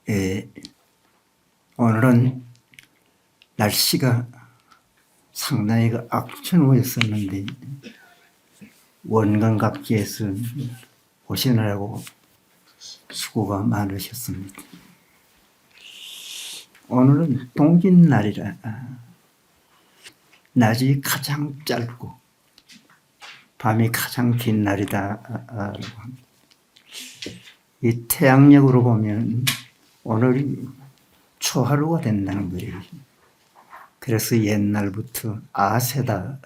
예, 오늘은 날씨가 상당히 악천후였었는데 원광 각지에서 오시느라고 수고가 많으셨습니다. 오늘은 동짓날이라 낮이 가장 짧고 밤이 가장 긴 날이다. 이 태양력으로 보면 오늘이 초하루가 된다는 거예요. 그래서 옛날부터 아세다,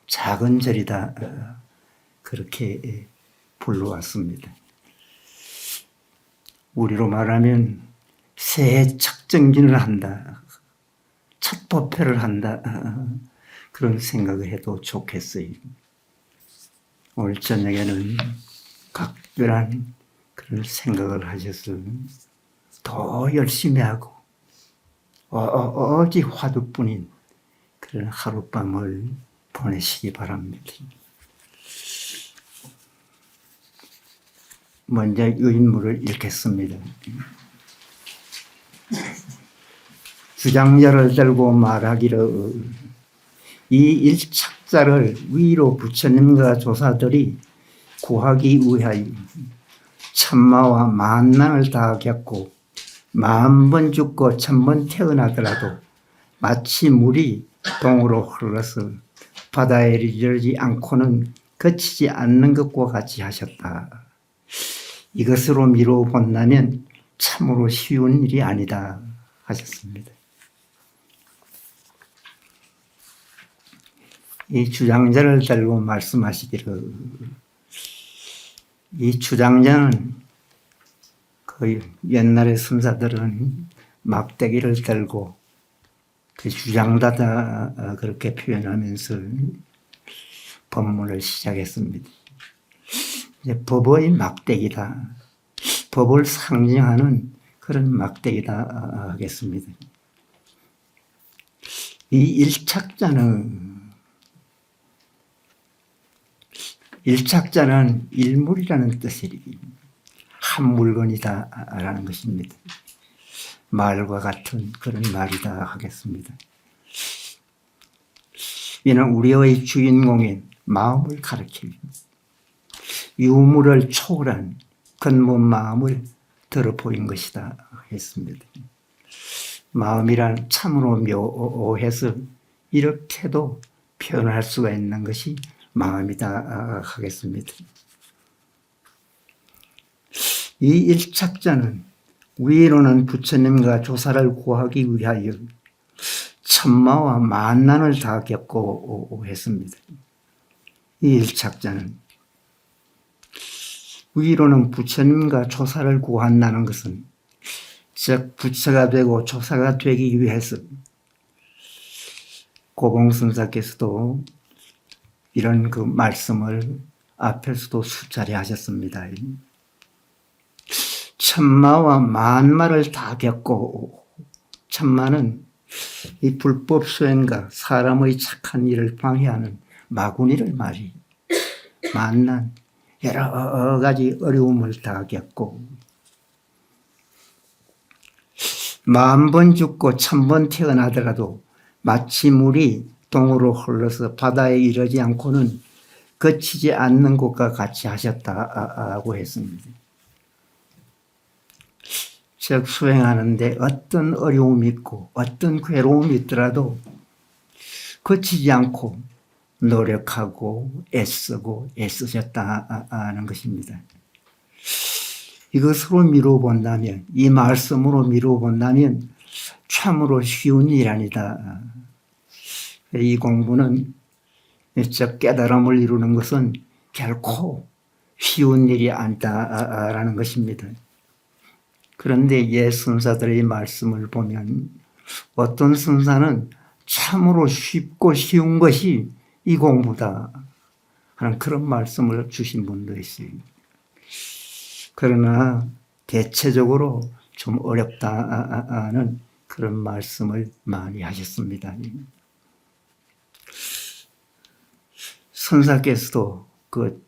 작은 절이다, 그렇게 불러왔습니다. 우리로 말하면 새해 척정진을 한다, 첫 법회를 한다, 그런 생각을 해도 좋겠어요. 오늘 저녁에는 각별한 그런 생각을 하셔서 더 열심히 하고 오직 화두뿐인 그런 하룻밤을 보내시기 바랍니다. 먼저 유인물을 읽겠습니다. 주장자를 들고 말하기를 이 일착자를 위로 부처님과 조사들이 구하기 위하여 천마와 만난을 다 겪고 10,000번 죽고 1,000번 태어나더라도 마치 물이 동으로 흘러서 바다에 이르지 않고는 거치지 않는 것과 같이 하셨다. 이것으로 미루어 본다면 참으로 쉬운 일이 아니다 하셨습니다. 이 주장자를 들고 말씀하시기를 이 주장자는 그 옛날의 선사들은 막대기를 들고 그 주장자다 그렇게 표현하면서 법문을 시작했습니다. 이제 법의 막대기다, 법을 상징하는 그런 막대기다 하겠습니다. 이 일착자는 일물이라는 뜻이 한 물건이다라는 것입니다. 말과 같은 그런 말이다 하겠습니다. 이는 우리의 주인공인 마음을 가리킵니다. 유물을 초월한 근본 마음을 들어보인 것이다 했습니다. 마음이란 참으로 묘해서 이렇게도 표현할 수가 있는 것이 마음이다 하겠습니다. 이 일착자는 위로는 부처님과 조사를 구하기 위하여 천마와 만난을 다 겪고 했습니다. 이 일착자는 위로는 부처님과 조사를 구한다는 것은 즉 부처가 되고 조사가 되기 위해서 고봉선사께서도 이런 그 말씀을 앞에서도 수차례 하셨습니다. 천마와 만마를 다 겪고, 천마는 이 불법 수행과 사람의 착한 일을 방해하는 마구니를 말이, 만난 여러 가지 어려움을 다 겪고 10,000번 죽고 1,000번 태어나더라도 마치 물이 동으로 흘러서 바다에 이르지 않고는 거치지 않는 것과 같이 하셨다고 했습니다. 즉 수행하는데 어떤 어려움이 있고 어떤 괴로움이 있더라도 거치지 않고 노력하고 애쓰고 애쓰셨다는 것입니다. 이것으로 미루어 본다면, 이 말씀으로 미루어 본다면 참으로 쉬운 일 아니다. 이 공부는 즉 깨달음을 이루는 것은 결코 쉬운 일이 아니다라는 것입니다. 그런데 옛 선사들의 말씀을 보면 어떤 선사는 참으로 쉽고 쉬운 것이 이 공부다 하는 그런 말씀을 주신 분도 있어요. 그러나 대체적으로 좀 어렵다는 그런 말씀을 많이 하셨습니다. 선사께서도 그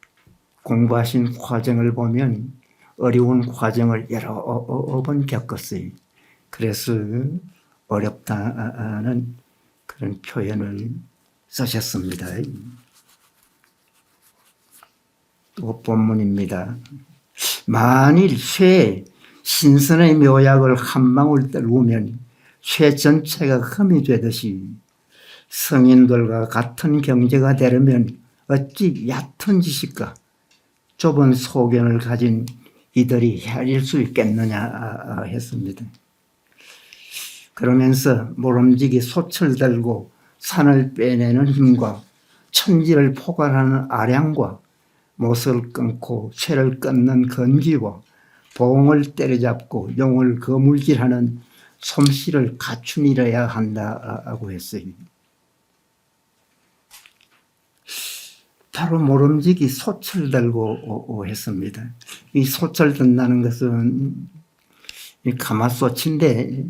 공부하신 과정을 보면 어려운 과정을 여러 번 겪었어요. 그래서 어렵다는 그런 표현을 쓰셨습니다. 또 본문입니다. 만일 쇠에 신선의 묘약을 한 방울 떨구면 쇠 전체가 흠이 되듯이 성인들과 같은 경제가 되려면 어찌 얕은 지식과 좁은 소견을 가진 이들이 헤아릴 수 있겠느냐 했습니다. 그러면서 모름지기 솥을 들고 산을 빼내는 힘과 천지를 포괄하는 아량과 못을 끊고 쇠를 끊는 건기와 봉을 때려잡고 용을 거물질하는 솜씨를 갖추니려야 한다고 했어요. 바로 모름지기 솥을 들고 했습니다. 이 솥을 든다는 것은 가마솥인데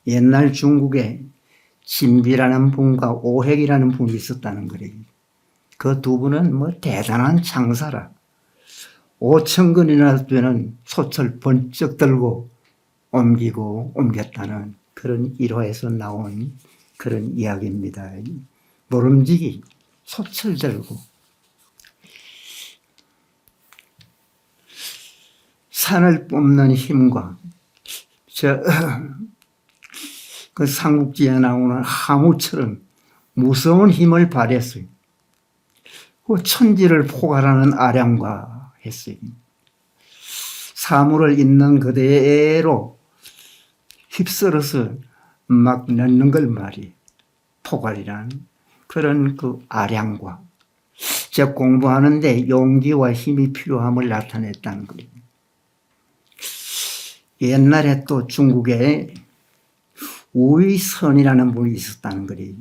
옛날 중국에 진비라는 분과 오핵이라는 분이 있었다는 거예요. 그 두 분은 뭐 대단한 장사라 5,000근이나 되는 솥을 번쩍 들고 옮겼다는 그런 일화에서 나온 그런 이야기입니다. 모름지기 솥을 들고 산을 뽑는 힘과 그 삼국지에 나오는 항우처럼 무서운 힘을 발휘했어요. 그 천지를 포괄하는 아량과 했어요. 사물을 있는 그대로 휩쓸어서 막 넣는 걸 말이에요. 포괄이라는 그런 그 아량과 즉 공부하는데 용기와 힘이 필요함을 나타냈다는 거예요. 옛날에 또 중국에 우의선이라는 분이 있었다는 거예요.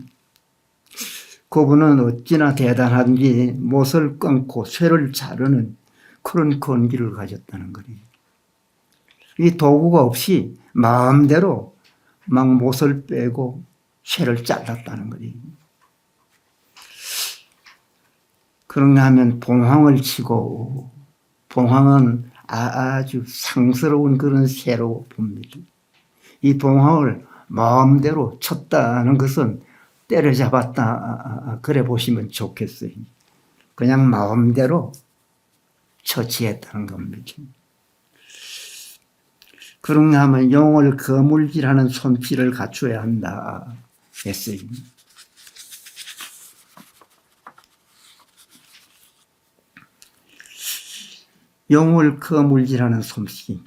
그분은 어찌나 대단한지 못을 끊고 쇠를 자르는 그런 건기를 가졌다는 거예요. 이 도구가 없이 마음대로 막 못을 빼고 쇠를 잘랐다는 거예요. 그런가 하면 봉황을 치고 봉황은 아주 상스러운 그런 쇠로 봅니다. 이 봉황을 마음대로 쳤다는 것은 때려잡았다 그래 보시면 좋겠어요. 그냥 마음대로 처치했다는 겁니다. 그런가 하면 용을 거물질하는 솜씨를 갖춰야 한다 했어요. 용을 거물질하는 솜씨.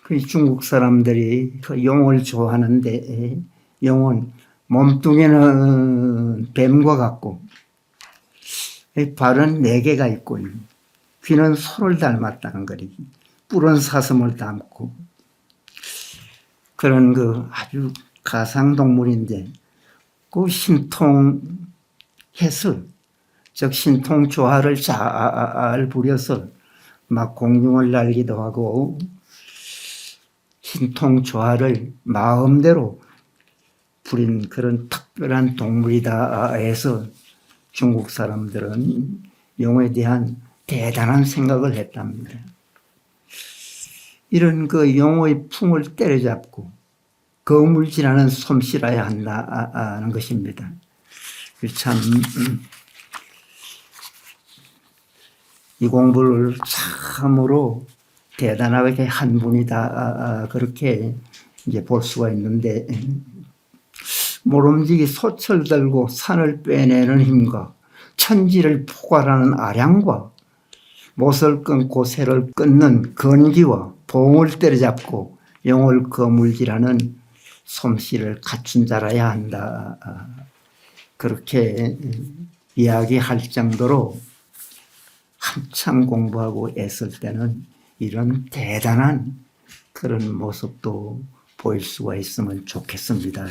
그 중국 사람들이 그 용을 좋아하는데 용은 몸뚱이는 뱀과 같고 발은 4개가 있고 귀는 소를 닮았다는 거리. 뿔은 사슴을 닮고 그런 그 아주 가상동물인데 그 신통해서 즉 신통조화를 잘 부려서 막 공중을 날기도 하고 신통조화를 마음대로 부린 그런 특별한 동물이다 해서 중국 사람들은 용에 대한 대단한 생각을 했답니다. 이런 그 용의 품을 때려잡고 거물질하는 솜씨라야 한다는 것입니다. 참 이 공부를 참으로 대단하게 한 분이다 그렇게 이제 볼 수가 있는데 모름지기 솥을 들고 산을 빼내는 힘과 천지를 포괄하는 아량과 못을 끊고 쇠를 끊는 건기와 봉을 때려잡고 용을 거물질하는 솜씨를 갖춘 자라야 한다. 그렇게 이야기할 정도로 한참 공부하고 애쓸 때는 이런 대단한 그런 모습도 보일 수가 있으면 좋겠습니다.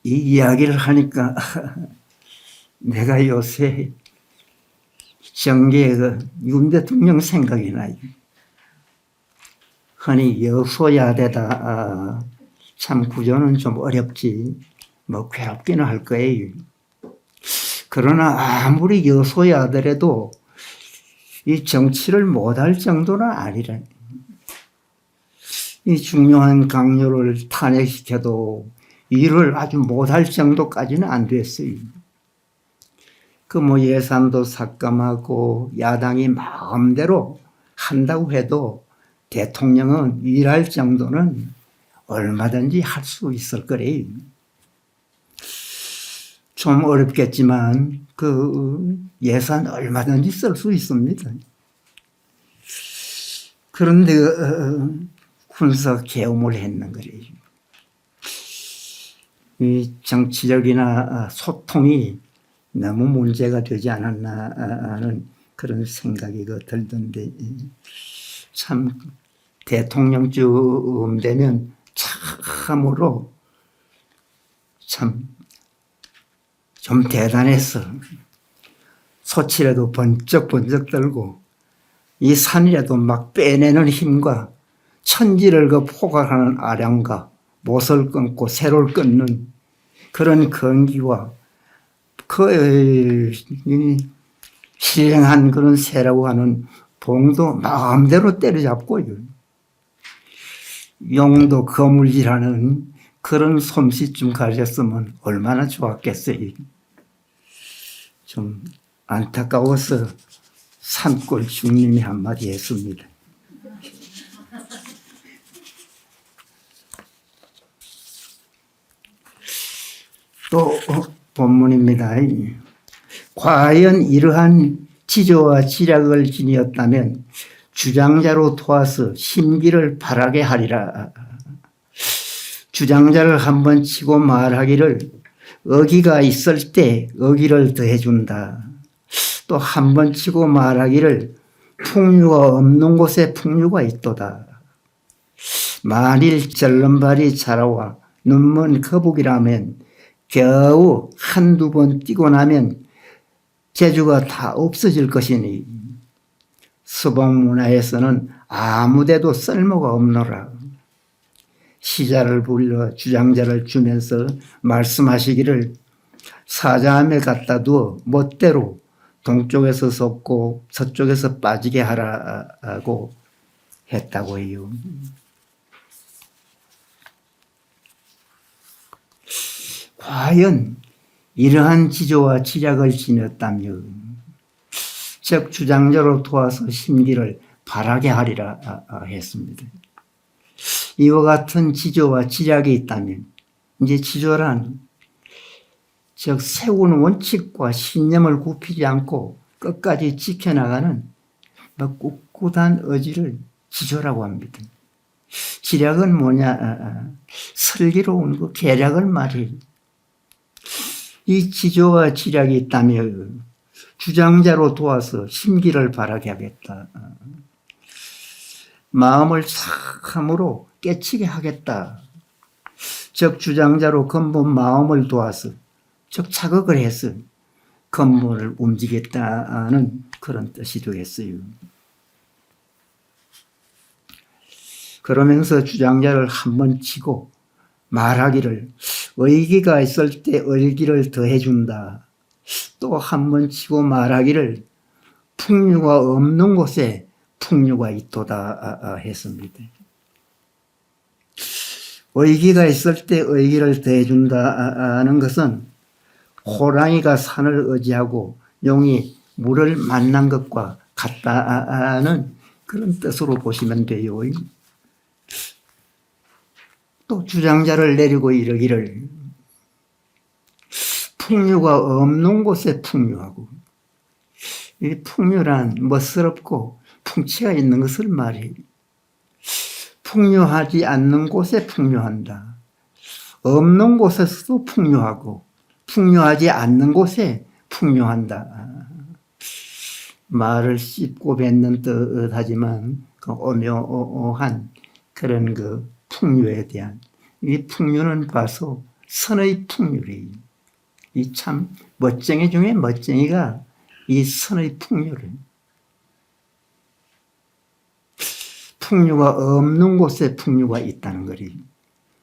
이 이야기를 하니까 내가 요새 정계의 그 윤 대통령 생각이 나요. 흔히 여소야대다. 참 구조는 좀 어렵지 뭐 괴롭기는 할 거예요. 그러나 아무리 여소야 하더라도 이 정치를 못할 정도는 아니라, 이 중요한 강요를 탄핵시켜도 일을 아주 못할 정도까지는 안 됐어요. 그 뭐 예산도 삭감하고 야당이 마음대로 한다고 해도 대통령은 일할 정도는 얼마든지 할 수 있을 거래요. 좀 어렵겠지만 그 예산 얼마든지 쓸 수 있습니다. 그런데 군사 계엄을 했는 거래요. 이 정치력이나 소통이 너무 문제가 되지 않았나 하는 그런 생각이 들던데, 참 대통령쯤 되면 참으로 참 좀 대단했어. 소치라도 번쩍번쩍 들고 이 산이라도 막 빼내는 힘과 천지를 그 포괄하는 아량과 못을 끊고 새를 끊는 그런 건기와 그 신령한 그런 새라고 하는 봉도 마음대로 때려잡고요. 용도 거물질하는 그런 솜씨 좀 가졌으면 얼마나 좋았겠어요. 좀 안타까워서 산골 중님이 한마디 했습니다. 또 본문입니다. 과연 이러한 지조와 지략을 지니었다면 주장자로 도와서 심기를 바라게 하리라. 주장자를 한번 치고 말하기를 어기가 있을 때 어기를 더해준다. 또 한번 치고 말하기를 풍류가 없는 곳에 풍류가 있도다. 만일 절름발이 자라와 눈먼 거북이라면 겨우 한두 번 뛰고 나면 재주가 다 없어질 것이니 서방문화에서는 아무데도 쓸모가 없노라. 시자를 불러 주장자를 주면서 말씀하시기를 사자함에 갖다 두어 멋대로 동쪽에서 솟고 서쪽에서 빠지게 하라고 했다고 해요. 과연 이러한 지조와 지략을 지녔다면 즉 주장자로 도와서 심기를 바라게 하리라 했습니다. 이와 같은 지조와 지략이 있다면 이제 지조란 즉 세운 원칙과 신념을 굽히지 않고 끝까지 지켜나가는 꿋꿋한 의지를 지조라고 합니다. 지략은 뭐냐? 슬기로운 그 계략을 말이에요. 이 지조와 지략이 있다면 주장자로 도와서 심기를 바라게 하겠다. 마음을 참으로 깨치게 하겠다. 즉 주장자로 근본 마음을 도와서 즉 자극을 해서 근본을 움직였다는 그런 뜻이 되겠어요. 그러면서 주장자를 한번 치고 말하기를 의기가 있을 때 의기를 더해준다. 또 한번 치고 말하기를 풍류가 없는 곳에 풍류가 있도다 했습니다. 의기가 있을 때 의기를 더해준다 하는 것은 호랑이가 산을 의지하고 용이 물을 만난 것과 같다는 그런 뜻으로 보시면 돼요. 또 주장자를 내리고 이르기를 풍류가 없는 곳에 풍류하고, 이 풍류란 멋스럽고 풍치가 있는 것을 말해요. 풍요하지 않는 곳에 풍요한다. 없는 곳에서도 풍요하고 풍요하지 않는 곳에 풍요한다. 말을 씹고 뱉는 듯 하지만 그 오묘한 그런 그 풍요에 대한, 이 풍요는 봐서 선의 풍요래요. 이 참 멋쟁이 중에 멋쟁이가 이 선의 풍요를, 풍류가 없는 곳에 풍류가 있다는 거리.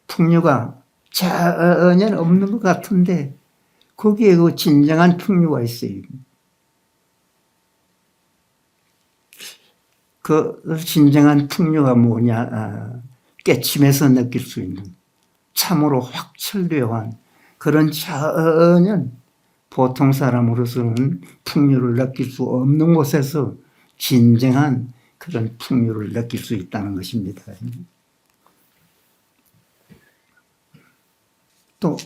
풍류가 전혀 없는 것 같은데 거기에 그 진정한 풍요가 있어요. 그 진정한 풍요가 뭐냐? 깨침에서 느낄 수 있는 참으로 확철대어한 그런 전혀 보통 사람으로서는 풍요를 느낄 수 없는 곳에서 진정한 그런 풍요를 느낄 수 있다는 것입니다. 또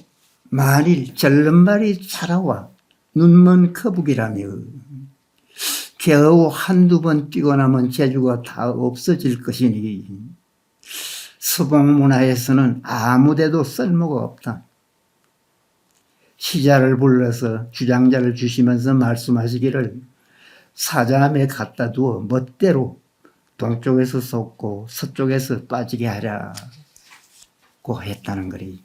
만일 절름발이 자라와 눈먼 거북이라며 겨우 한두 번 뛰고 나면 재주가 다 없어질 것이니 서봉문화에서는 아무데도 쓸모가 없다. 시자를 불러서 주장자를 주시면서 말씀하시기를 사자함에 갖다 두어 멋대로 동쪽에서 솟고 서쪽에서 빠지게 하라고 했다는 거리.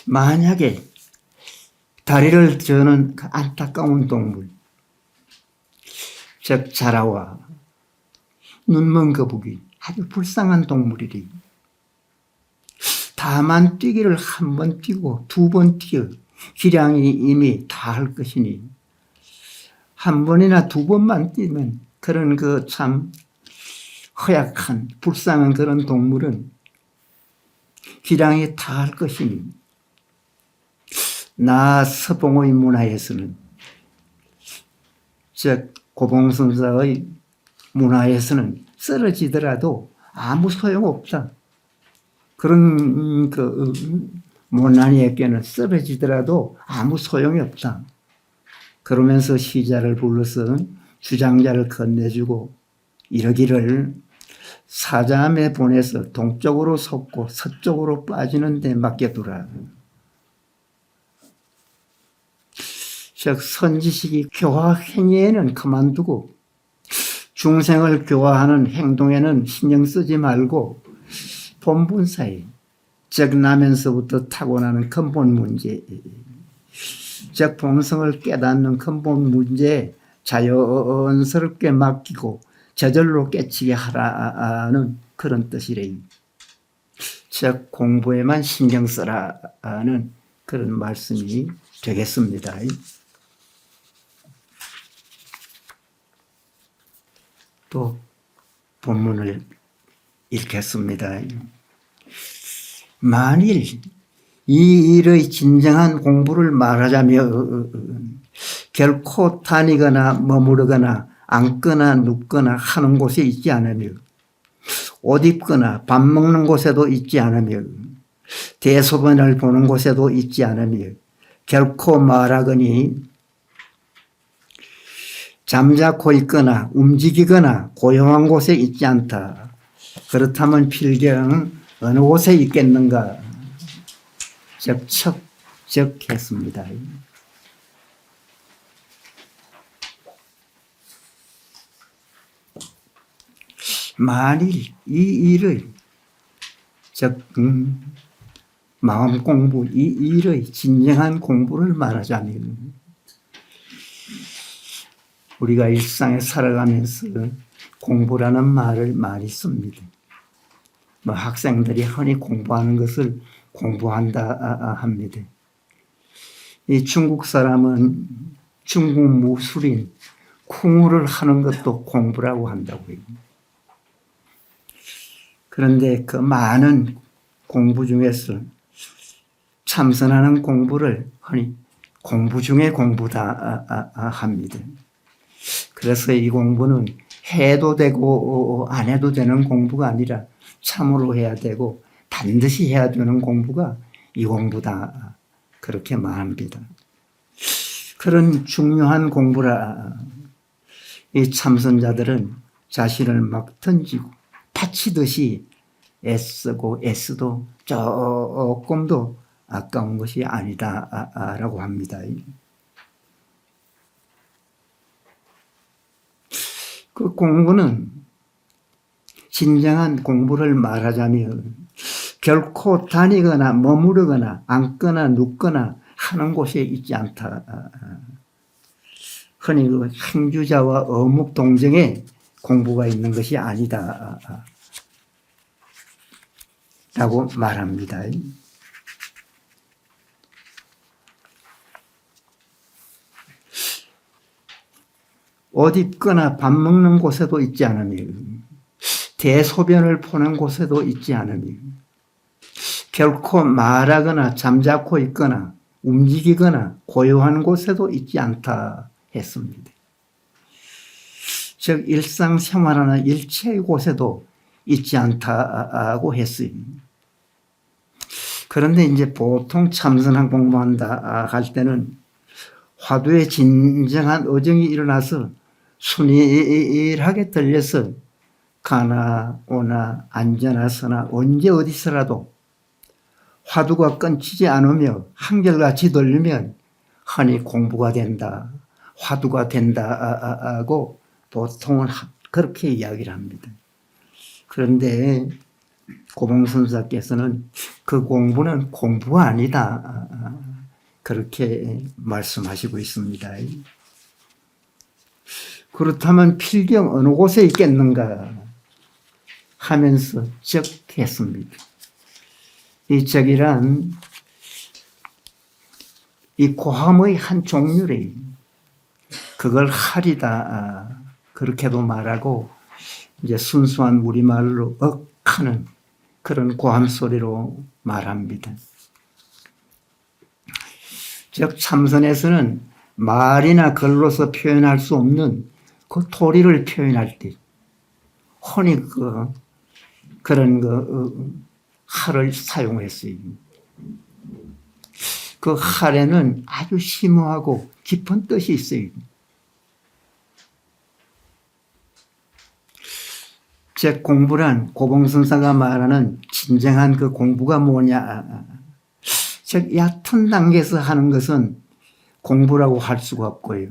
만약에 다리를 저는 그 안타까운 동물, 즉 자라와 눈먼 거북이, 아주 불쌍한 동물이리. 다만 뛰기를 한 번 뛰고 두 번 뛰어 기량이 이미 다할 것이니 한 번이나 두 번만 뛰면 그런 그 참 허약한 불쌍한 그런 동물은 기량이 다할 것이니 나 서봉의 문화에서는 즉 고봉선사의 문화에서는 쓰러지더라도 아무 소용없다. 그런 그 못난이에게는 쓰러지더라도 아무 소용이 없다. 그러면서 시자를 불러서 주장자를 건네주고 이러기를 사자함에 보내서 동쪽으로 솟고 서쪽으로 빠지는 데 맡겨두라. 즉 선지식이 교화 행위에는 그만두고 중생을 교화하는 행동에는 신경 쓰지 말고 본분사에 즉 나면서부터 타고나는 근본 문제, 즉 본성을 깨닫는 근본 문제에 자연스럽게 맡기고 저절로 깨치게 하라는 그런 뜻이래요. 즉 공부에만 신경 쓰라는 그런 말씀이 되겠습니다. 또 본문을 읽겠습니다. 만일 이 일의 진정한 공부를 말하자면 결코 다니거나 머무르거나 앉거나 눕거나 하는 곳에 있지 않으며 옷 입거나 밥 먹는 곳에도 있지 않으며 대소변을 보는 곳에도 있지 않으며 결코 말하거니 잠자코 있거나 움직이거나 고요한 곳에 있지 않다. 그렇다면 필경 어느 곳에 있겠는가? 적했습니다. 만일 이 일의 마음 공부, 이 일의 진정한 공부를 말하자면 우리가 일상에 살아가면서 공부라는 말을 많이 씁니다. 뭐 학생들이 흔히 공부하는 것을 공부한다 합니다. 이 중국 사람은 중국 무술인 쿵우를 하는 것도 공부라고 한다고 해요. 그런데 그 많은 공부 중에서 참선하는 공부를 흔히 공부 중에 공부다 합니다. 그래서 이 공부는 해도 되고 안 해도 되는 공부가 아니라 참으로 해야 되고 반드시 해야 되는 공부가 이 공부다. 그렇게 말합니다. 그런 중요한 공부라 이 참선자들은 자신을 막 던지고 파치듯이 애쓰고 애써도 조금도 아까운 것이 아니다라고 합니다. 그 공부는 진정한 공부를 말하자면 결코 다니거나 머무르거나 앉거나 눕거나 하는 곳에 있지 않다. 흔히 그 행주자와 어묵 동정에 공부가 있는 것이 아니다. 라고 말합니다. 옷 입거나 밥 먹는 곳에도 있지 않으며 대소변을 보는 곳에도 있지 않으며 결코 말하거나 잠자코 있거나 움직이거나 고요한 곳에도 있지 않다 했습니다. 즉 일상생활하는 일체의 곳에도 있지 않다고 했어요. 그런데 이제 보통 참선한 공부한다 할 때는 화두에 진정한 어정이 일어나서 순일하게 들려서 가나 오나 앉아나 서나 언제 어디서라도 화두가 끊기지 않으며 한결같이 들리면 흔히 공부가 된다, 화두가 된다 하고 보통은 그렇게 이야기를 합니다. 그런데 고봉선사께서는 그 공부는 공부가 아니다 그렇게 말씀하시고 있습니다. 그렇다면 필경 어느 곳에 있겠는가 하면서 적했습니다. 이 적이란 이 고함의 한 종류래. 그걸 할이다 그렇게도 말하고 이제 순수한 우리말로 억하는 그런 고함 소리로 말합니다. 즉 참선에서는 말이나 글로서 표현할 수 없는 그 도리를 표현할 때 흔히 그런 할을 사용했어요. 그 할에는 아주 심오하고 깊은 뜻이 있어요. 즉 공부란 고봉선사가 말하는 진정한 그 공부가 뭐냐. 즉 얕은 단계에서 하는 것은 공부라고 할 수가 없고요.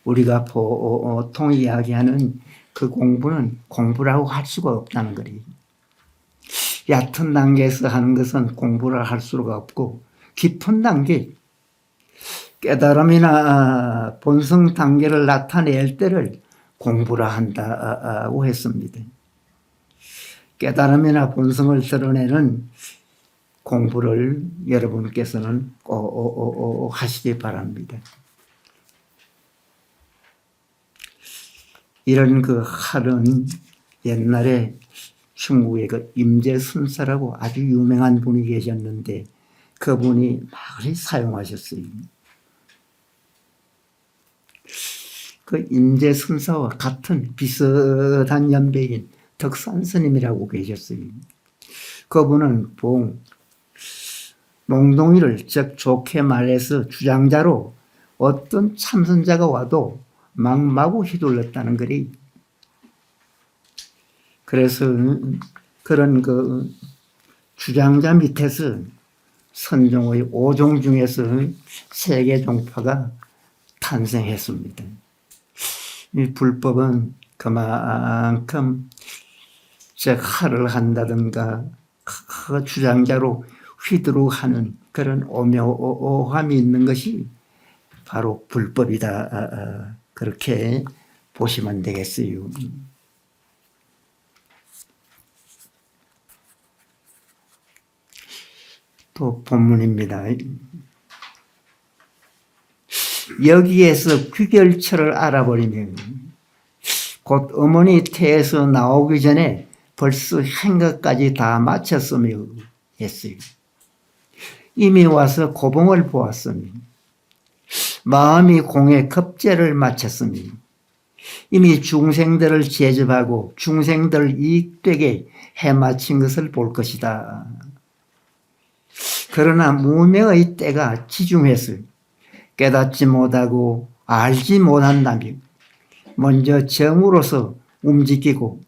우리가 보통 이야기하는 그 공부는 공부라고 할 수가 없다는 거예요. 얕은 단계에서 하는 것은 공부를 할 수가 없고 깊은 단계, 깨달음이나 본성 단계를 나타낼 때를 공부라 한다고 했습니다. 깨달음이나 본성을 드러내는 공부를 여러분께서는 꼭 하시기 바랍니다. 이런 그 할은 옛날에 중국의 그 임재순사라고 아주 유명한 분이 계셨는데 그분이 많이 사용하셨어요. 그 임재순사와 같은 비슷한 연배인 덕산스님이라고 계셨어요. 그분은 몽동이를 즉 좋게 말해서 주장자로 어떤 참선자가 와도 막 마구 휘둘렀다는 거리. 그래서 그런 그 주장자 밑에서 선종의 5종 중에서 3개 종파가 탄생했습니다. 이 불법은 그만큼 즉 할을 한다든가 그 주장자로 휘두르고 하는 그런 오묘함이 있는 것이 바로 불법이다. 그렇게 보시면 되겠어요. 또 본문입니다. 여기에서 귀결처를 알아버리면 곧 어머니 태에서 나오기 전에 벌써 행각까지 다 마쳤으며 했어요. 이미 와서 고봉을 보았으니 마음이 공에 급제를 마쳤으니 이미 중생들을 제접하고 중생들 이익되게 해마친 것을 볼 것이다. 그러나 무명의 때가 지중해서 깨닫지 못하고 알지 못한다며 먼저 정으로서 움직이고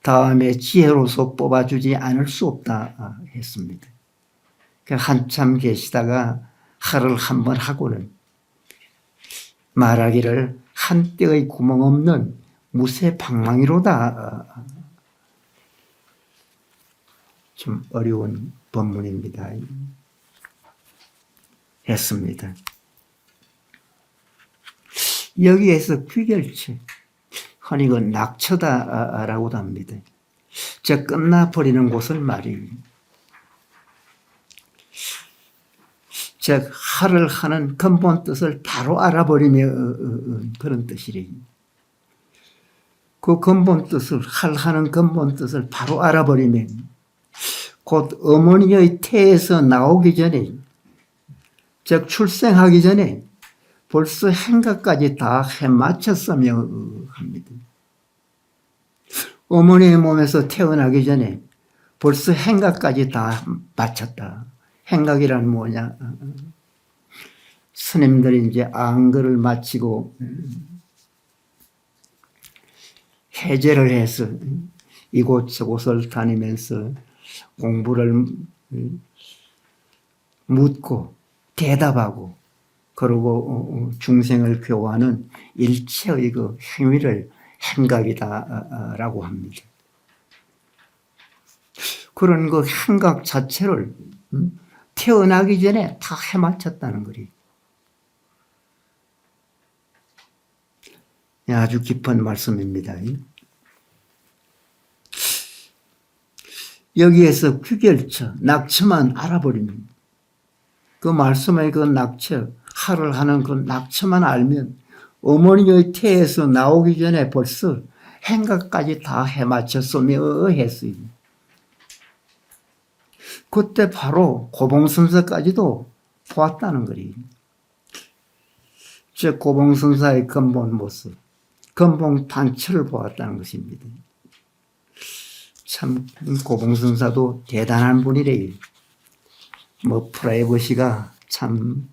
다음에 지혜로서 뽑아주지 않을 수 없다 했습니다. 한참 계시다가 할을 한번 하고는 말하기를 한때의 구멍 없는 무쇠방망이로다. 좀 어려운 본문입니다. 했습니다. 여기에서 귀결체, 흔히 그 낙처다라고도 합니다. 즉 끝나버리는 곳을 말이에요. 즉 할을 하는 근본 뜻을 바로 알아버리며 그런 뜻이래. 그 근본 뜻을 할하는 근본 뜻을 바로 알아버리면 곧 어머니의 태에서 나오기 전에 즉 출생하기 전에 벌써 행각까지 다 해마쳤으며 합니다. 어머니의 몸에서 태어나기 전에 벌써 행각까지 다 마쳤다. 행각이란 뭐냐? 스님들이 이제 안거를 마치고 해제를 해서 이곳저곳을 다니면서 공부를 묻고 대답하고 그리고 중생을 교화하는 일체의 그 행위를 행각이다라고 합니다. 그런 그 행각 자체를 태어나기 전에 다 해마쳤다는 거리. 아주 깊은 말씀입니다. 여기에서 규결처, 낙처만 알아버리면 그 말씀의 그 낙처, 할을 하는 그 낙처만 알면 어머니의 태에서 나오기 전에 벌써 행각까지 다 해마쳤으며 했어요. 그때 바로 고봉선사까지도 보았다는 거리. 즉 고봉선사의 근본 모습, 근본 단처를 보았다는 것입니다. 참 고봉선사도 대단한 분이래요. 프라이버시가 참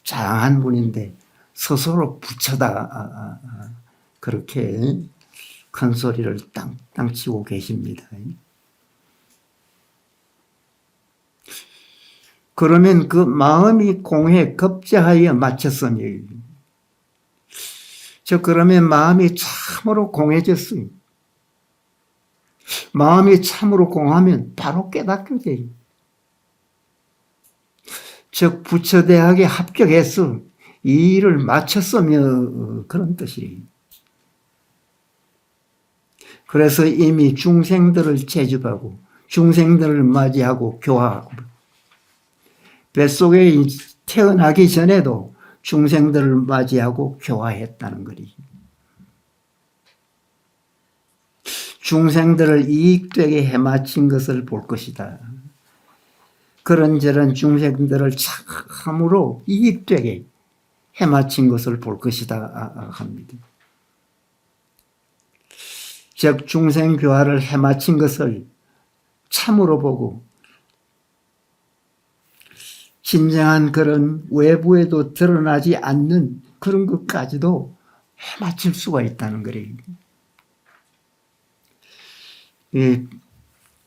장한 분인데 스스로 부처다 그렇게 큰 소리를 땅땅 치고 계십니다. 그러면 그 마음이 공해 급제하여 마쳤으니 그러면 마음이 참으로 공해졌어요. 마음이 참으로 공하면 바로 깨닫게 돼요. 즉 부처대학에 합격해서 이 일을 마쳤으며 그런 뜻이에요. 그래서 이미 중생들을 제접하고 중생들을 맞이하고 교화하고 뱃속에 태어나기 전에도 중생들을 맞이하고 교화했다는 거리. 중생들을 이익되게 해마친 것을 볼 것이다. 그런저런 중생들을 참으로 이익되게 해마친 것을 볼 것이다 합니다. 즉 중생교화를 해마친 것을 참으로 보고 진정한 그런 외부에도 드러나지 않는 그런 것까지도 해마칠 수가 있다는 거예요.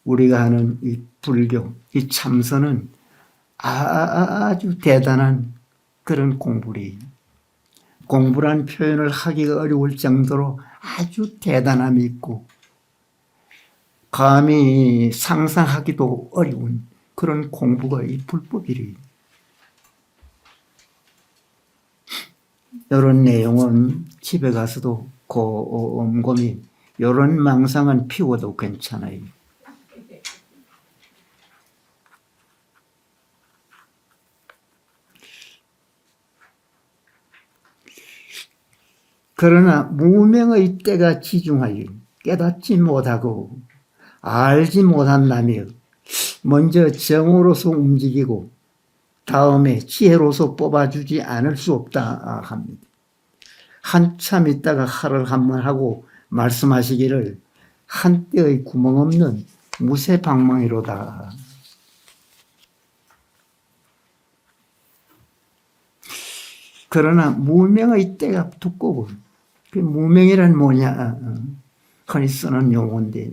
우리가 하는 이 불교, 이 참선은 아주 대단한 그런 공부래요. 공부란 표현을 하기가 어려울 정도로 아주 대단함이 있고 감히 상상하기도 어려운 그런 공부가 이 불법이래요. 이런 내용은 집에 가서도 곰곰이 이런 망상은 피워도 괜찮아요. 그러나 무명의 때가 지중하여 깨닫지 못하고 알지 못한다며 먼저 정으로서 움직이고 다음에 지혜로서 뽑아주지 않을 수 없다 합니다. 한참 있다가 할을 한번 하고 말씀하시기를 한때의 구멍 없는 무쇠방망이로다. 그러나 무명의 때가 두꺼워. 그 무명이란 뭐냐? 흔히 쓰는 용어인데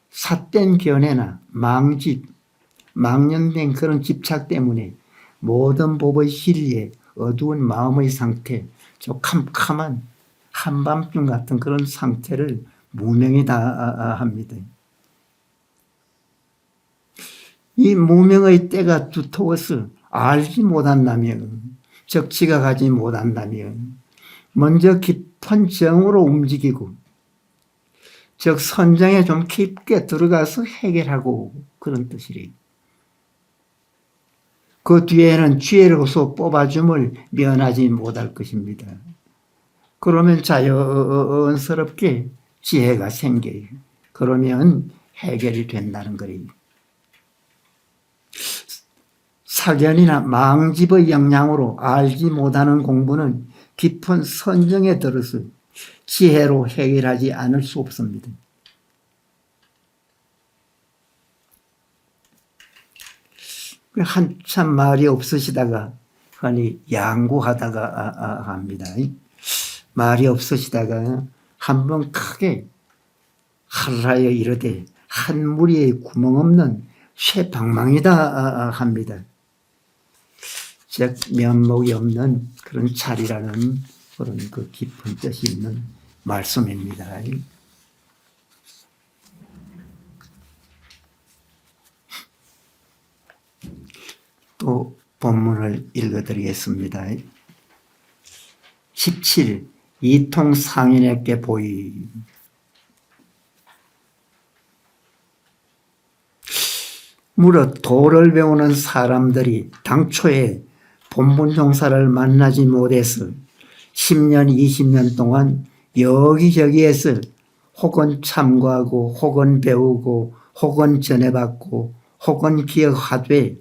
삿된 견해나 망집, 망년된 그런 집착 때문에 모든 법의 실리에 어두운 마음의 상태, 저 캄캄한 한밤중 같은 그런 상태를 무명이다 합니다. 이 무명의 때가 두터워서 알지 못한다면, 즉 지각하지 못한다면 먼저 깊은 정으로 움직이고 즉 선정에 좀 깊게 들어가서 해결하고 그런 뜻이래요. 그 뒤에는 죄로서 뽑아줌을 면하지 못할 것입니다. 그러면 자연스럽게 지혜가 생겨요. 그러면 해결이 된다는 거예요. 사견이나 망집의 영향으로 알지 못하는 공부는 깊은 선정에 들어서 지혜로 해결하지 않을 수 없습니다. 한참 말이 없으시다가 흔히 양구하다가 합니다. 말이 없으시다가 한번 크게 하루하여 이르되 한 무리의 구멍 없는 쇠방망이다 합니다. 즉 면목이 없는 그런 자리라는 그런 그 깊은 뜻이 있는 말씀입니다. 또 본문을 읽어드리겠습니다. 17. 이통 상인에게 보이. 무릇 도를 배우는 사람들이 당초에 본분 종사를 만나지 못해서 10년, 20년 동안 여기저기에서 혹은 참고하고 혹은 배우고 혹은 전해받고 혹은 기억하되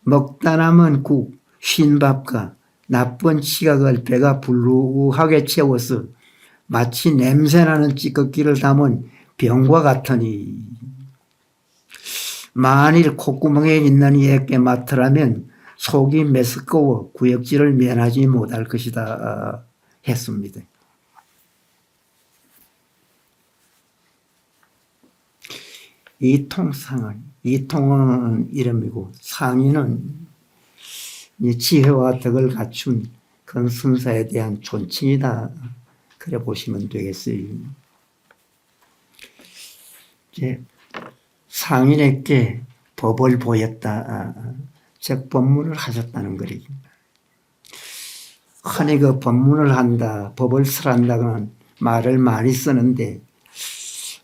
먹다 남은 국, 쉰밥과 나쁜 시각을 배가 불루하게 채워서 마치 냄새나는 찌꺼기를 담은 병과 같으니 만일 콧구멍에 있는 이에게 맡으라면 속이 메스꺼워 구역질을 면하지 못할 것이다 했습니다. 이통은 이름이고 상인은 지혜와 덕을 갖춘 그런 순사에 대한 존칭이다. 그래 보시면 되겠어요. 이제 상인에게 법을 보였다. 즉 법문을 하셨다는 거예요. 흔히 그 법문을 한다, 법을 설한다는 말을 많이 쓰는데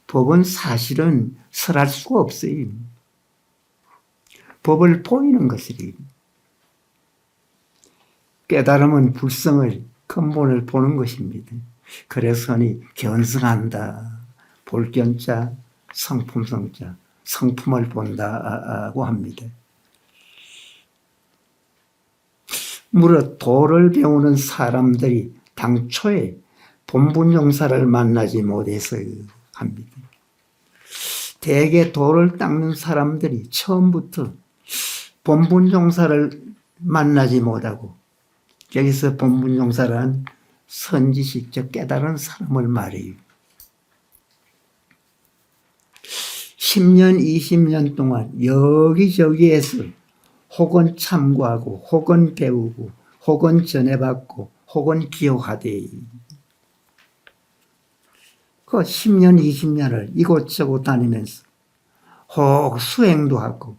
법은 사실은 설할 수가 없어요. 법을 보이는 것이래요. 깨달음은 불성을 근본을 보는 것입니다. 그래서 견성한다. 볼견자, 성품성자, 성품을 본다고 합니다. 무릇 도를 배우는 사람들이 당초에 본분용사를 만나지 못해서 합니다. 대개 도를 닦는 사람들이 처음부터 본분용사를 만나지 못하고, 여기서 본분용사란 선지식, 즉 깨달은 사람을 말해요. 10년, 20년 동안 여기저기에서 혹은 참고하고 혹은 배우고 혹은 전해받고 혹은 기억하되 그 10년, 20년을 이곳저곳 다니면서 혹 수행도 하고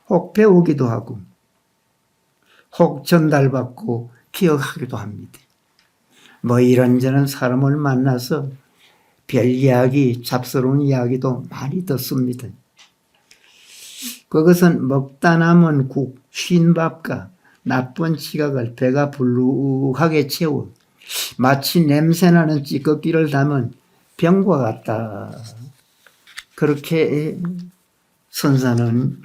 혹 배우기도 하고 혹 전달받고 기억하기도 합니다. 뭐 이런저런 사람을 만나서 별 이야기, 잡스러운 이야기도 많이 듣습니다. 그것은 먹다 남은 국, 쉰밥과 나쁜 시각을 배가 불룩하게 채워 마치 냄새나는 찌꺼기를 담은 병과 같다. 그렇게 선사는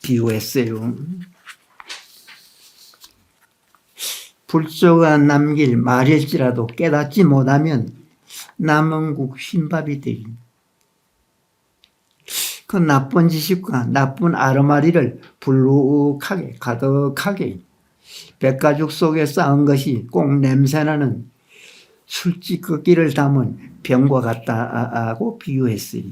비유했어요. 불조가 남길 말일지라도 깨닫지 못하면 남은 국 쉰밥이 되리. 그 나쁜 지식과 나쁜 아르마리를 불룩하게 가득하게 백가죽 속에 쌓은 것이 꼭 냄새나는 술찌꺼기를 담은 병과 같다고 비유했어요.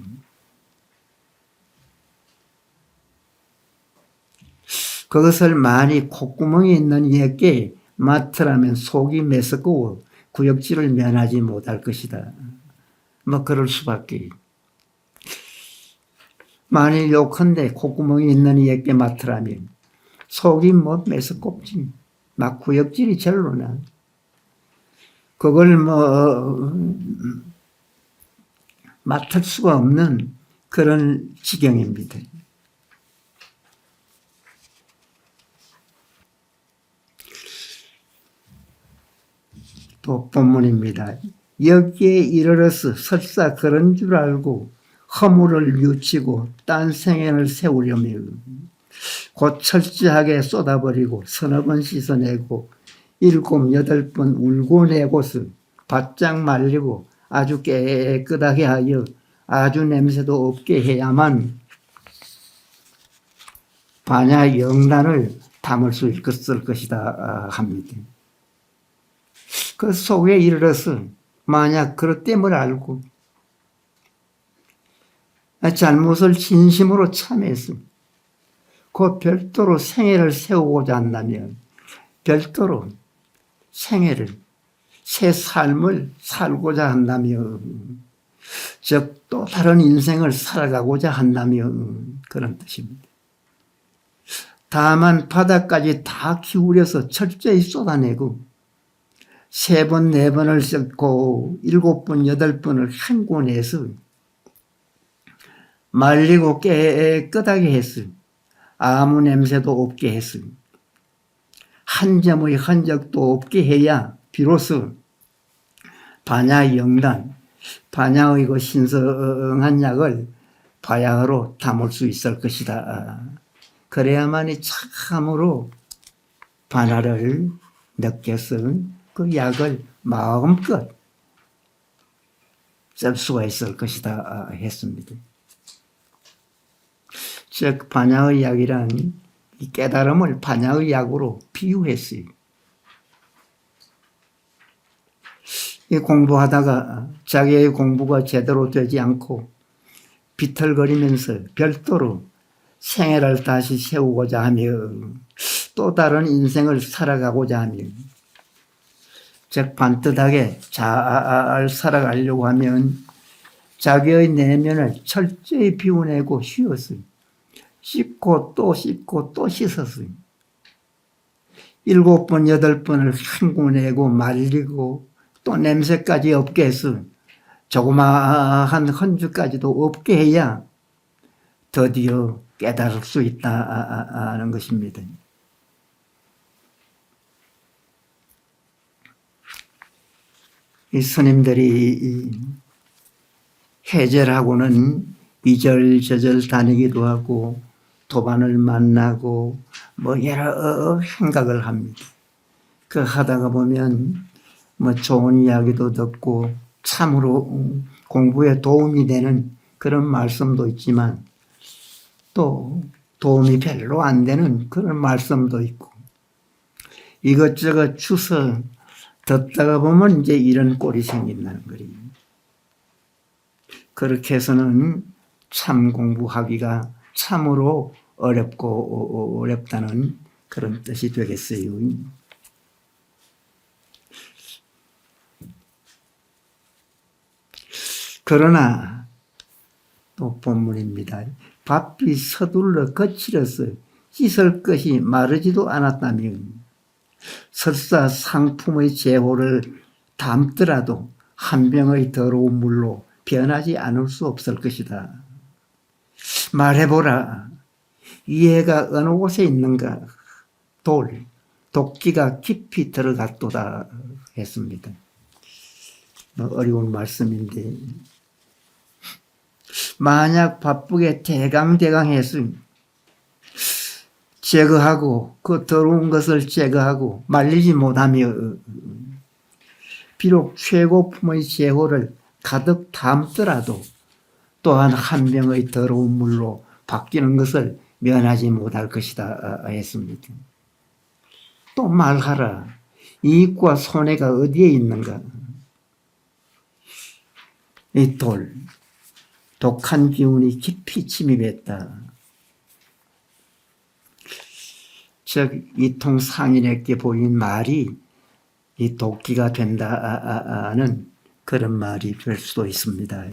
그것을 많이 콧구멍에 있는 이에게 맡으라면 속이 메스꺼워 구역질을 면하지 못할 것이다. 뭐 그럴 수밖에. 만일 요컨대 콧구멍이 있는 이에게 맡으라면 속이 뭐 메스껍지. 막 구역질이 절로나. 그걸 맡을 수가 없는 그런 지경입니다. 또 본문입니다. 여기에 이르러서 설사 그런 줄 알고 허물을 뉘우치고 딴 생연을 세우려며 곧 철저하게 쏟아버리고 서너 번 씻어내고 7, 8번 울고 내고서 바짝 말리고 아주 깨끗하게 하여 아주 냄새도 없게 해야만 반야 영란을 담을 수 있을 것이다 합니다. 그 속에 이르러서 만약 그릇됨을 알고 잘못을 진심으로 참회해서 그 별도로 생애를 세우고자 한다면 별도로 생애를 새 삶을 살고자 한다면 즉 또 다른 인생을 살아가고자 한다면 그런 뜻입니다. 다만 바닥까지 다 기울여서 철저히 쏟아내고 3번, 4번을 섞고 7번, 8번을 헹궈내서 말리고 깨끗하게 했어요. 아무 냄새도 없게 했어요. 한 점의 흔적도 없게 해야 비로소 반야 영단, 반야의 그 신성한 약을 바야흐로 담을 수 있을 것이다. 그래야만이 참으로 반야를 느껴서 그 약을 마음껏 쓸 수가 있을 것이다 했습니다. 즉 반야의 약이란 이 깨달음을 반야의 약으로 비유했어요. 이 공부하다가 자기의 공부가 제대로 되지 않고 비틀거리면서 별도로 생애를 다시 세우고자 하며 또 다른 인생을 살아가고자 하며 즉 반듯하게 잘 살아가려고 하면 자기의 내면을 철저히 비워내고 쉬었어요. 씻고 또 씻고 또 씻었어요. 7번, 8번을 헹궈내고 말리고 또 냄새까지 없게 해서 조그마한 흔적까지도 없게 해야 드디어 깨달을 수 있다는 것입니다. 이 스님들이 해절하고는 이절저절 다니기도 하고 도반을 만나고 뭐 여러 생각을 합니다. 그 하다가 보면 뭐 좋은 이야기도 듣고 참으로 공부에 도움이 되는 그런 말씀도 있지만 또 도움이 별로 안 되는 그런 말씀도 있고 이것저것 주워 듣다가 보면 이제 이런 꼴이 생긴다는 거예요. 그렇게 해서는 참 공부하기가 참으로 어렵고 어렵다는 그런 뜻이 되겠어요. 그러나 또 본문입니다. 바삐 서둘러 거칠어서 씻을 것이 마르지도 않았다면 설사 상품의 제호를 담더라도 한 병의 더러운 물로 변하지 않을 수 없을 것이다. 말해보라. 이 애가 어느 곳에 있는가? 도끼가 깊이 들어갔도다 했습니다. 어려운 말씀인데 만약 바쁘게 대강대강해서 제거하고 그 더러운 것을 제거하고 말리지 못하며 비록 최고품의 제호를 가득 담더라도 또한 한 병의 더러운 물로 바뀌는 것을 면하지 못할 것이다 했습니다. 또 말하라. 이익과 손해가 어디에 있는가? 이 독한 기운이 깊이 침입했다. 즉 이통 상인에게 보인 말이 이 도끼가 된다는 그런 말이 될 수도 있습니다.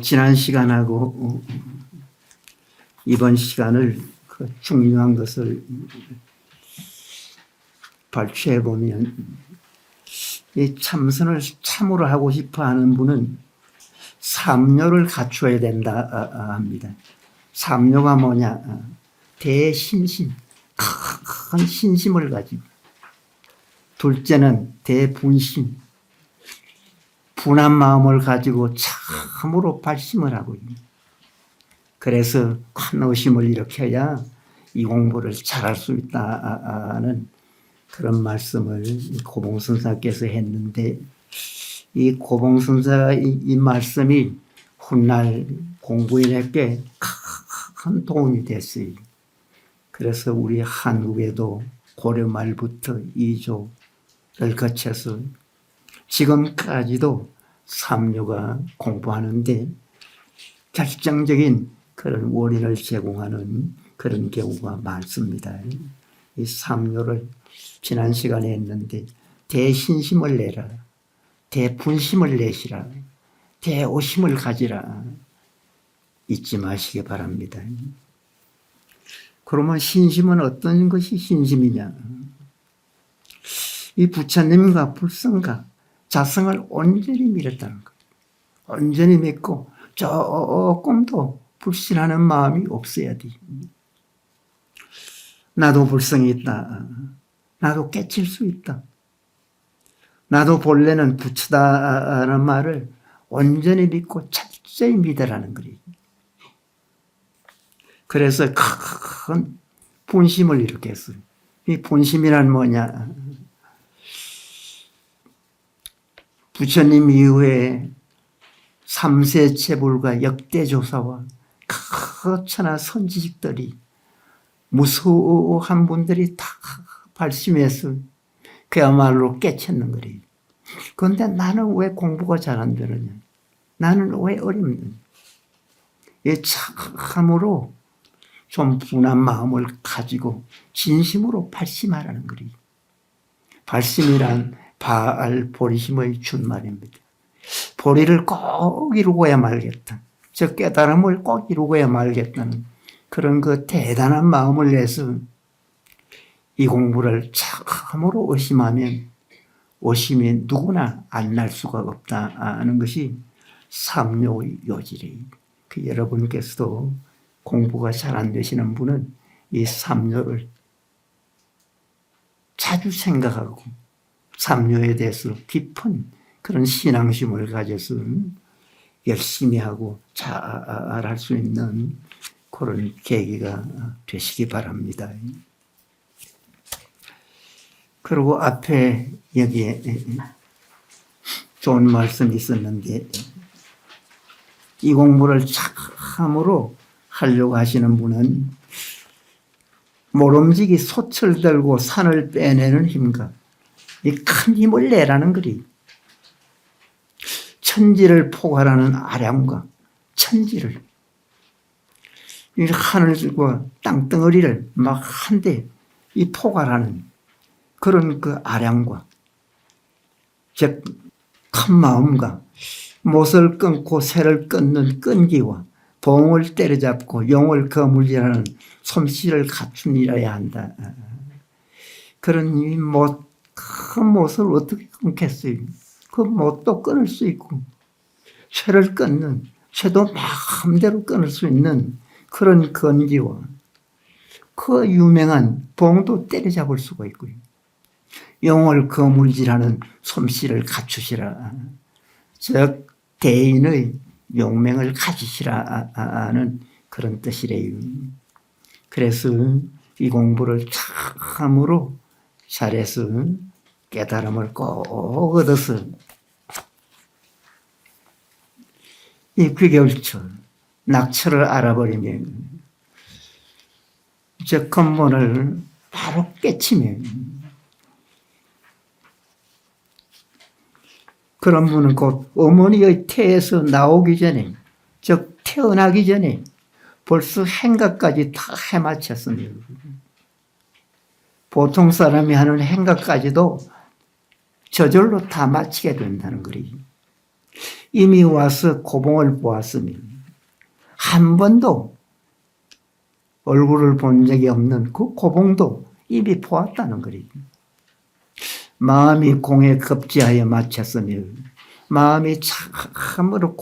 지난 시간하고 이번 시간을 그 중요한 것을 발췌해 보면 이 참선을 참으로 하고 싶어 하는 분은 삼요를 갖춰야 된다 합니다. 삼요가 뭐냐? 대신심, 큰 신심을 가지고 둘째는 대분심. 분한 마음을 가지고 참으로 발심을 하고 있습니다. 그래서 큰 의심을 일으켜야 이 공부를 잘할 수 있다는 그런 말씀을 고봉선사께서 했는데, 이 고봉선사 이 말씀이 훗날 공부인에게 큰 도움이 됐어요. 그래서 우리 한국에도 고려 말부터 이조를 거쳐서 지금까지도 삼류가 공부하는데 결정적인 그런 원인을 제공하는 그런 경우가 많습니다. 이 삼류를 지난 시간에 했는데, 대신심을 내라, 대분심을 내시라, 대오심을 가지라, 잊지 마시기 바랍니다. 그러면 신심은 어떤 것이 신심이냐? 이 부처님과 불성과 자성을 온전히 믿었다는 것. 온전히 믿고 조금도 불신하는 마음이 없어야 돼. 나도 불성이 있다. 나도 깨칠 수 있다. 나도 본래는 부처다라는 말을 온전히 믿고 철저히 믿으라는 거예요. 그래서 큰 분심을 일으켰어요. 이 분심이란 뭐냐? 부처님 이후에 3세 체불과 역대조사와 거천한 선지식들이 무수한 분들이 다 발심해서 그야말로 깨쳤는 거예요. 그런데 나는 왜 공부가 잘 안 되느냐? 나는 왜 어렵느냐? 이 참으로 좀 분한 마음을 가지고 진심으로 발심하라는 거예요. 발심이란 바알 보리심의 준말입니다. 보리를 꼭 이루고야 말겠다. 저 깨달음을 꼭 이루고야 말겠다는 그런 그 대단한 마음을 내서 이 공부를 참으로 의심하면 의심이 누구나 안 날 수가 없다는 것이 삼묘의 요지래요. 그 여러분께서도 공부가 잘 안 되시는 분은 이 삼묘를 자주 생각하고 삼묘에 대해서 깊은 그런 신앙심을 가져서 열심히 하고 잘할 수 있는 그런 계기가 되시기 바랍니다. 그리고 앞에 여기에 좋은 말씀이 있었는데, 이 공부를 참으로 하려고 하시는 분은 모름지기 솥을 들고 산을 빼내는 힘과 이 큰 힘을 내라는 거리. 천지를 포괄하는 아량과 천지를, 이 하늘과 땅덩어리를 막 한데 이 포괄하는 그런 그 아량과, 즉 큰 마음과 못을 끊고 새를 끊는 끈기와 봉을 때려잡고 용을 거물질하는 솜씨를 갖춘이라야 한다. 그런 이 큰 못을 어떻게 끊겠어요? 그 못도 끊을 수 있고 쇠를 끊는 쇠도 마음대로 끊을 수 있는 그런 건기와 그 유명한 봉도 때려잡을 수가 있고요. 용을 거물질하는 솜씨를 갖추시라. 즉 대인의 용맹을 가지시라는 그런 뜻이래요. 그래서 이 공부를 참으로 잘해서 깨달음을 꼭 얻어서 이 귀결철, 낙처를 알아버리면 저 근본을 바로 깨치면 그런 분은 곧 어머니의 태에서 나오기 전에, 즉 태어나기 전에 벌써 행각까지 다 해마쳤습니다. 보통 사람이 하는 행각까지도 저절로 다 마치게 된다는 거예요. 이미 와서 고봉을 보았으면 한 번도 얼굴을 본 적이 없는 그 고봉도 이미 보았다는 거예요. 마음이 공에 급지하여 마쳤으며, 마음이 참으로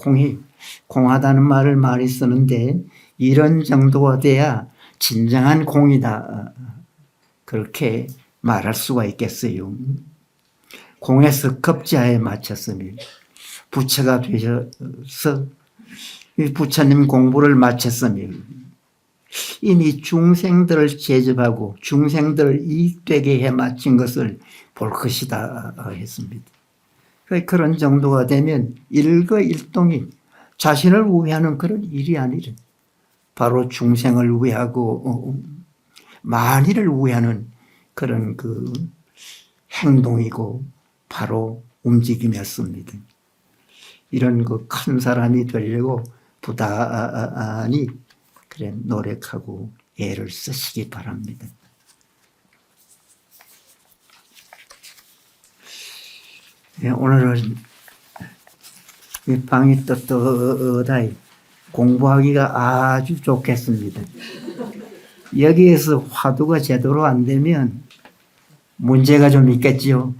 공하다는 말을 많이 쓰는데 이런 정도가 돼야 진정한 공이다, 그렇게 말할 수가 있겠어요. 공에서 급제하에 마쳤으며 부처가 되셔서 이 부처님 공부를 마쳤으며 이미 중생들을 제접하고 중생들을 이익되게 해 마친 것을 볼 것이다 했습니다. 그런 정도가 되면 일거일동이 자신을 우회하는 그런 일이 아니라 바로 중생을 우회하고 만일을 우회하는 그런 그 행동이고 바로 움직임이었습니다. 이런 그 큰 사람이 되려고 부단히 그래 노력하고 애를 쓰시기 바랍니다. 네, 오늘은 이 방이 떳떳하이 공부하기가 아주 좋겠습니다. 여기에서 화두가 제대로 안 되면 문제가 좀 있겠지요.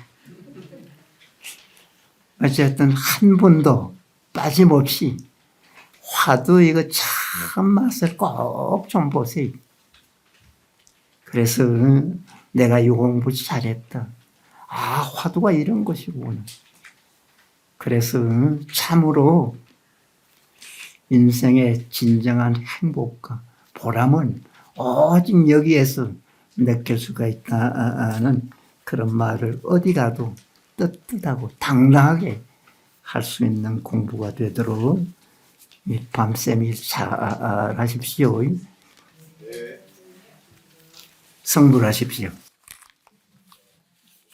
어쨌든 한 분도 빠짐없이 화두 이거 참 맛을 꼭 좀 보세요. 그래서 내가 이 공부 잘했다. 아, 화두가 이런 것이구나. 그래서 참으로 인생의 진정한 행복과 보람은 오직 여기에서 느낄 수가 있다는 그런 말을 어디 가도 떳떳하고 당당하게 할 수 있는 공부가 되도록 밤샘이 잘 하십시오. 성불하십시오.